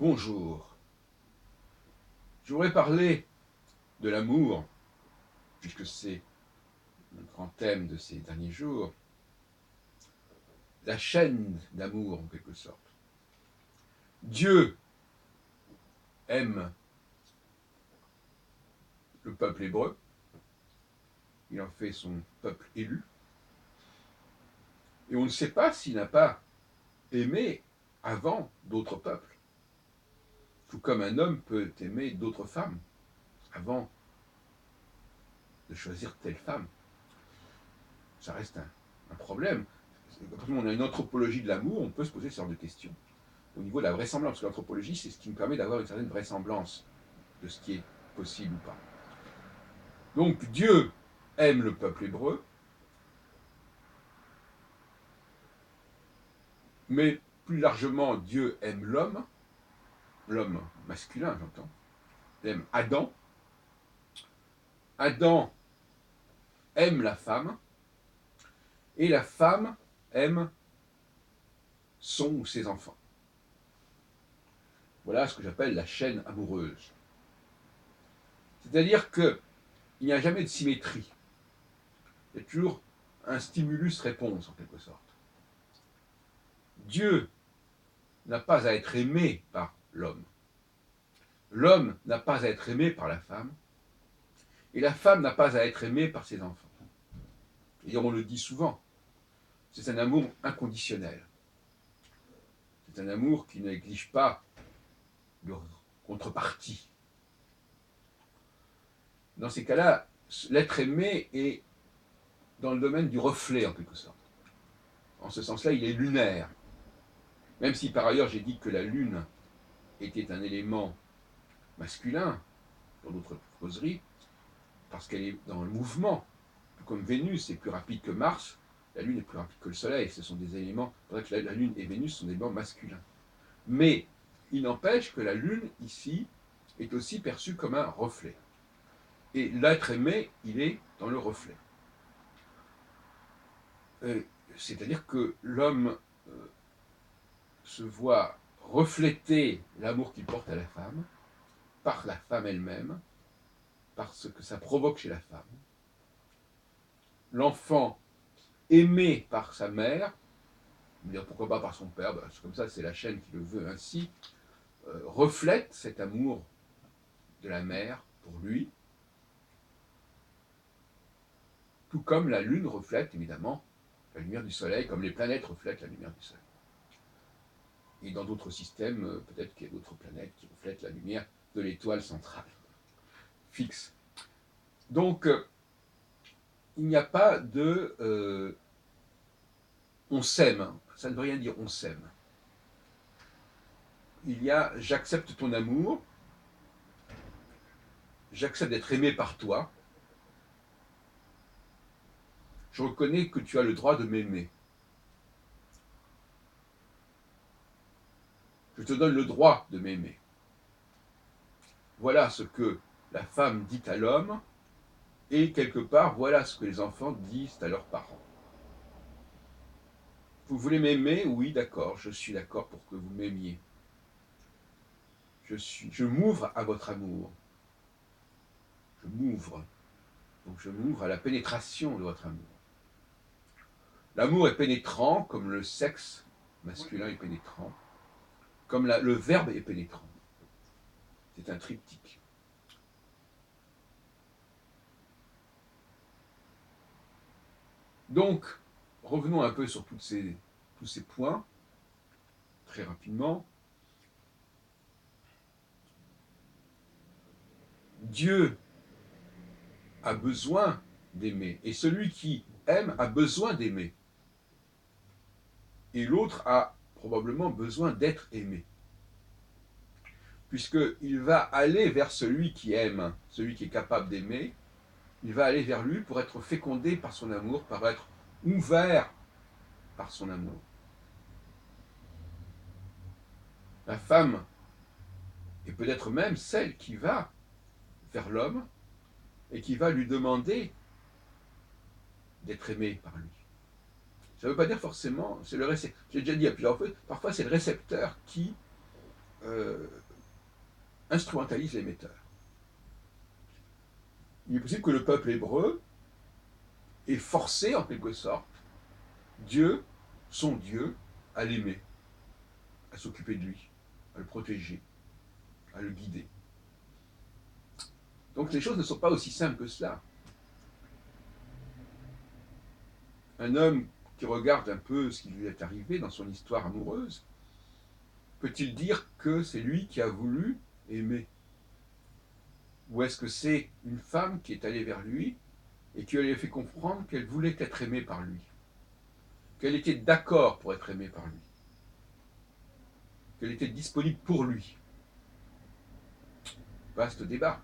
Bonjour. Je voudrais parler de l'amour, puisque c'est le grand thème de ces derniers jours, la chaîne d'amour en quelque sorte. Dieu aime le peuple hébreu, il en fait son peuple élu, et on ne sait pas s'il n'a pas aimé avant d'autres peuples, tout comme un homme peut aimer d'autres femmes avant de choisir telle femme. Ça reste un problème. Quand on a une anthropologie de l'amour, on peut se poser ce genre de questions au niveau de la vraisemblance, parce que l'anthropologie, c'est ce qui nous permet d'avoir une certaine vraisemblance de ce qui est possible ou pas. Donc Dieu aime le peuple hébreu, mais plus largement, Dieu aime l'homme masculin, j'entends, il aime Adam. Adam aime la femme, et la femme aime son ou ses enfants. Voilà ce que j'appelle la chaîne amoureuse. C'est-à-dire qu'il n'y a jamais de symétrie. Il y a toujours un stimulus-réponse, en quelque sorte. Dieu n'a pas à être aimé par l'homme. L'homme n'a pas à être aimé par la femme. Et la femme n'a pas à être aimée par ses enfants. Et on le dit souvent, c'est un amour inconditionnel. C'est un amour qui n'exige pas de contrepartie. Dans ces cas-là, l'être aimé est dans le domaine du reflet, en quelque sorte. En ce sens-là, il est lunaire. Même si par ailleurs j'ai dit que la lune était un élément masculin, dans d'autres causeries, parce qu'elle est dans le mouvement. Tout comme Vénus est plus rapide que Mars, la Lune est plus rapide que le Soleil. Ce sont des éléments, c'est vrai que la Lune et Vénus sont des éléments masculins. Mais il n'empêche que la Lune, ici, est aussi perçue comme un reflet. Et l'être aimé, il est dans le reflet. C'est-à-dire que l'homme se voit refléter l'amour qu'il porte à la femme, par la femme elle-même, par ce que ça provoque chez la femme. L'enfant aimé par sa mère, dire pourquoi pas par son père, c'est comme ça, c'est la chaîne qui le veut ainsi, reflète cet amour de la mère pour lui, tout comme la lune reflète évidemment la lumière du soleil, comme les planètes reflètent la lumière du soleil. Et dans d'autres systèmes, peut-être qu'il y a d'autres planètes qui reflètent la lumière de l'étoile centrale, fixe. Donc, il n'y a pas de on s'aime, ça ne veut rien dire on s'aime. Il y a j'accepte ton amour, j'accepte d'être aimé par toi, je reconnais que tu as le droit de m'aimer. Je te donne le droit de m'aimer. Voilà ce que la femme dit à l'homme, et quelque part, voilà ce que les enfants disent à leurs parents. Vous voulez m'aimer? Oui, d'accord, je suis d'accord pour que vous m'aimiez. Je m'ouvre à votre amour. Je m'ouvre. Donc je m'ouvre à la pénétration de votre amour. L'amour est pénétrant, comme le sexe masculin est pénétrant, comme le verbe est pénétrant. C'est un triptyque. Donc, revenons un peu sur tous ces points, très rapidement. Dieu a besoin d'aimer, et celui qui aime a besoin d'aimer. Et l'autre a probablement besoin d'être aimé. Puisqu'il va aller vers celui qui aime, celui qui est capable d'aimer, il va aller vers lui pour être fécondé par son amour, par être ouvert par son amour. La femme est peut-être même celle qui va vers l'homme et qui va lui demander d'être aimé par lui. Ça ne veut pas dire forcément, c'est le récepteur. J'ai déjà dit à plusieurs fois, parfois c'est le récepteur qui instrumentalise l'émetteur. Il est possible que le peuple hébreu ait forcé, en quelque sorte, Dieu, son Dieu, à l'aimer, à s'occuper de lui, à le protéger, à le guider. Donc les choses ne sont pas aussi simples que cela. Un homme qui regarde un peu ce qui lui est arrivé dans son histoire amoureuse, peut-il dire que c'est lui qui a voulu aimer? Ou est-ce que c'est une femme qui est allée vers lui et qui lui a fait comprendre qu'elle voulait être aimée par lui, qu'elle était d'accord pour être aimée par lui, qu'elle était disponible pour lui? Vaste débat.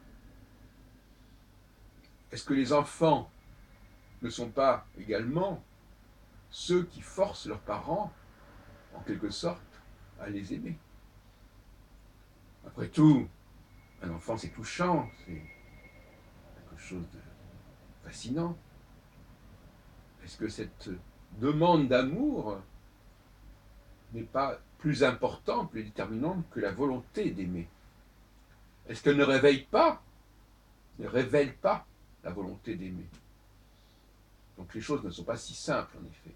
Est-ce que les enfants ne sont pas également ceux qui forcent leurs parents, en quelque sorte, à les aimer? Après tout, un enfant, c'est touchant, c'est quelque chose de fascinant. Est-ce que cette demande d'amour n'est pas plus importante, plus déterminante que la volonté d'aimer? Est-ce qu'elle ne révèle pas la volonté d'aimer? Donc les choses ne sont pas si simples, en effet.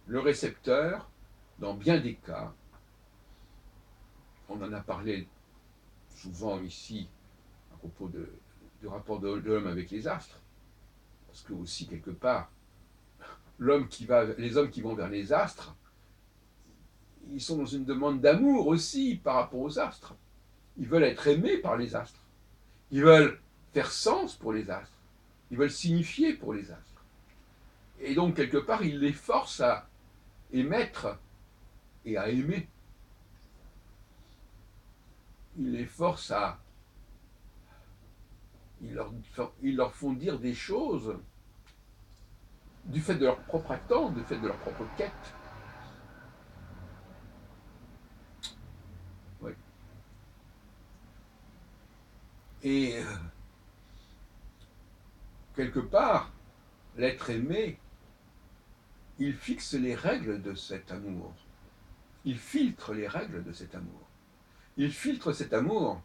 Le récepteur, dans bien des cas, on en a parlé souvent ici à propos du rapport de l'homme avec les astres, parce que aussi quelque part, les hommes qui vont vers les astres, ils sont dans une demande d'amour aussi par rapport aux astres. Ils veulent être aimés par les astres. Ils veulent faire sens pour les astres. Ils veulent signifier pour les astres. Et donc, quelque part, ils les forcent à émettre et à aimer. Ils les forcent à... Ils leur font dire des choses du fait de leur propre attente, du fait de leur propre quête. Oui. Et quelque part, l'être aimé, il fixe les règles de cet amour. Il filtre les règles de cet amour. Il filtre cet amour.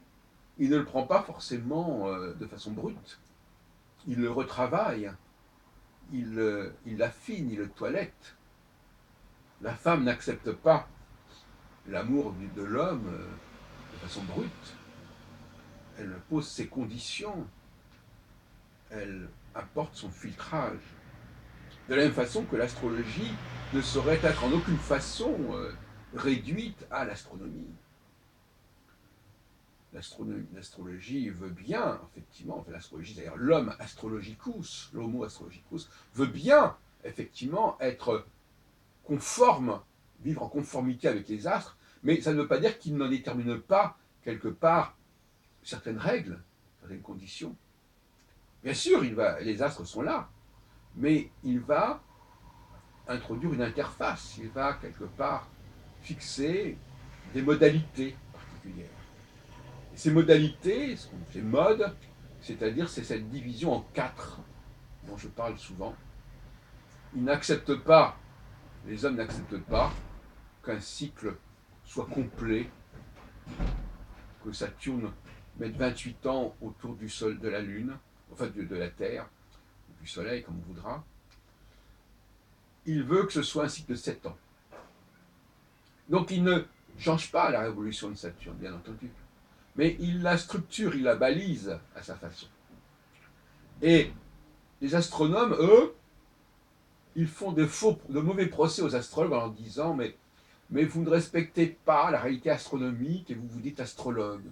Il ne le prend pas forcément de façon brute. Il le retravaille. Il l'affine, il le toilette. La femme n'accepte pas l'amour de l'homme de façon brute. Elle pose ses conditions. Elle apporte son filtrage. De la même façon que l'astrologie ne saurait être en aucune façon réduite à l'astronomie. L'astrologie veut bien, effectivement, enfin, l'astrologie, c'est-à-dire l'homme astrologicus, l'homo astrologicus, veut bien, effectivement, être conforme, vivre en conformité avec les astres, mais ça ne veut pas dire qu'il n'en détermine pas, quelque part, certaines règles, certaines conditions. Bien sûr, les astres sont là, mais il va introduire une interface, il va, quelque part, fixer des modalités particulières. Et ces modalités, ces modes, c'est-à-dire c'est cette division en 4 dont je parle souvent. Ils n'acceptent pas, les hommes n'acceptent pas qu'un cycle soit complet, que Saturne mette 28 ans autour du Sol, de la Lune, enfin de la Terre, du Soleil, comme on voudra. Il veut que ce soit un cycle de 7 ans. Donc il ne change pas la révolution de Saturne, bien entendu, mais il la structure, il la balise à sa façon. Et les astronomes, eux, ils font de mauvais procès aux astrologues en leur disant mais vous ne respectez pas la réalité astronomique et vous vous dites astrologue.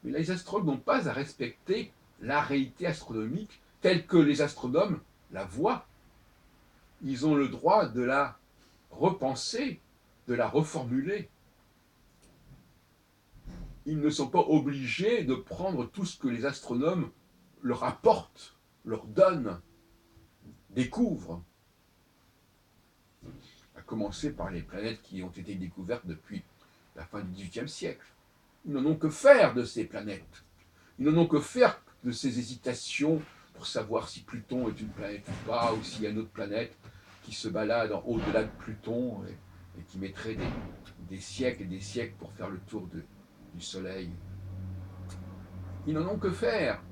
Mais les astrologues n'ont pas à respecter la réalité astronomique telle que les astronomes la voient. Ils ont le droit de la repenser, de la reformuler. Ils ne sont pas obligés de prendre tout ce que les astronomes leur apportent, leur donnent, découvrent. À commencer par les planètes qui ont été découvertes depuis la fin du XVIIIe siècle. Ils n'en ont que faire de ces planètes. Ils n'en ont que faire de ces hésitations pour savoir si Pluton est une planète ou pas, ou s'il y a une autre planète qui se balade au-delà de Pluton et qui mettraient des siècles et des siècles pour faire le tour du Soleil. Ils n'en ont que faire.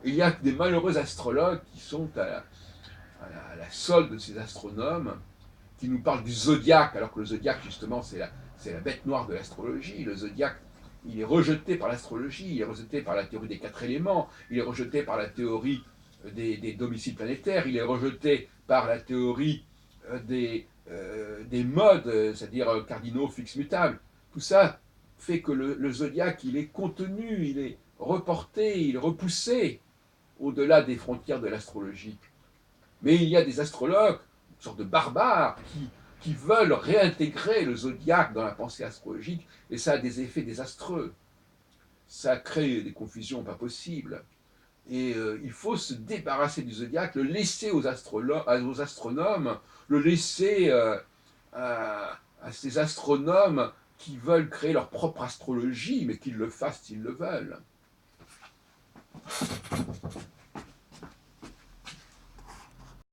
Et il y a des malheureux astrologues qui sont à la solde de ces astronomes, qui nous parlent du zodiaque, alors que le zodiaque, justement, c'est la bête noire de l'astrologie. Le zodiaque, il est rejeté par l'astrologie, il est rejeté par la théorie des 4 éléments, il est rejeté par la théorie des domiciles planétaires, il est rejeté par la théorie des modes, c'est-à-dire cardinaux fixes mutables. Tout ça fait que le zodiaque, il est contenu, il est reporté, il est repoussé au-delà des frontières de l'astrologie. Mais il y a des astrologues, une sorte de barbares, qui veulent réintégrer le zodiaque dans la pensée astrologique, et ça a des effets désastreux. Ça crée des confusions pas possibles. Et il faut se débarrasser du zodiaque, le laisser aux astronomes, le laisser à ces astronomes qui veulent créer leur propre astrologie, mais qu'ils le fassent s'ils le veulent.